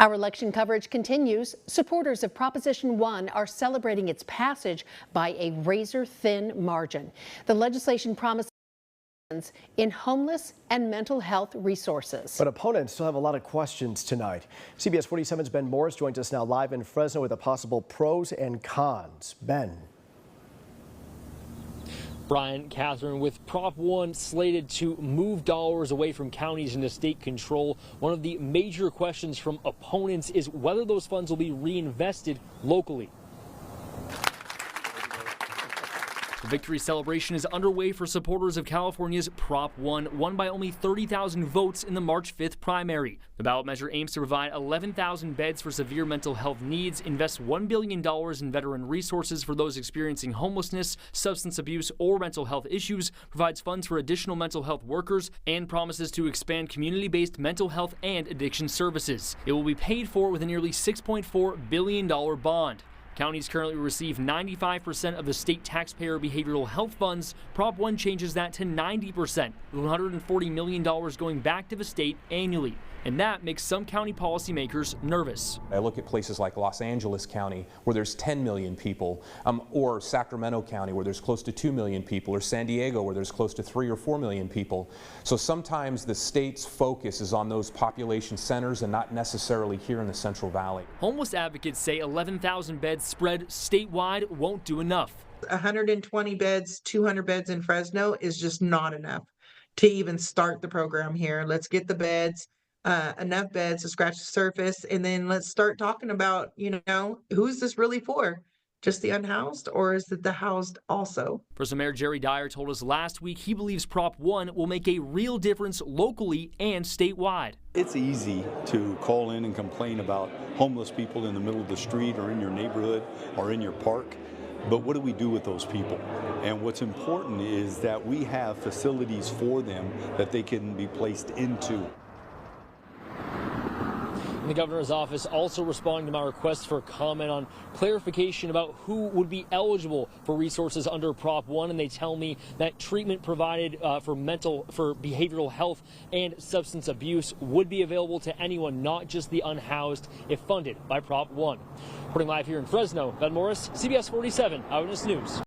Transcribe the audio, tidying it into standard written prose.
Our election coverage continues. Supporters of Proposition 1 are celebrating its passage by a razor-thin margin. The legislation promises in homeless and mental health resources. But opponents still have a lot of questions tonight. CBS 47's Ben Morris joins us now live in Fresno with the possible pros and cons. Ben. Brian, Catherine, with Prop 1 slated to move dollars away from counties into state control, one of the major questions from opponents is whether those funds will be reinvested locally. The victory celebration is underway for supporters of California's Prop 1, won by only 30,000 votes in the March 5th primary. The ballot measure aims to provide 11,000 beds for severe mental health needs, invest $1 billion in veteran resources for those experiencing homelessness, substance abuse, or mental health issues, provides funds for additional mental health workers, and promises to expand community-based mental health and addiction services. It will be paid for with a nearly $6.4 billion bond. Counties currently receive 95% of the state taxpayer behavioral health funds. Prop 1 changes that to 90%, with $140 million going back to the state annually. And that makes some county policymakers nervous. I look at places like Los Angeles County, where there's 10 million people, or Sacramento County, where there's close to 2 million people, or San Diego, where there's close to 3 or 4 million people. So sometimes the state's focus is on those population centers and not necessarily here in the Central Valley. Homeless advocates say 11,000 beds spread statewide won't do enough. 120 beds, 200 beds in Fresno is just not enough to even start the program here. Let's get the beds. Enough beds to scratch the surface, and then let's start talking about, who's this really for? Just the unhoused, or is it the housed also? Fresno Mayor Jerry Dyer told us last week he believes Prop 1 will make a real difference locally and statewide. It's easy to call in and complain about homeless people in the middle of the street or in your neighborhood or in your park. But what do we do with those people? And what's important is that we have facilities for them that they can be placed into. The governor's office also responding to my request for comment on clarification about who would be eligible for resources under Prop 1, and they tell me that treatment provided for behavioral health and substance abuse would be available to anyone, not just the unhoused, if funded by Prop 1. Reporting live here in Fresno, Ben Morris, CBS 47 Eyewitness News.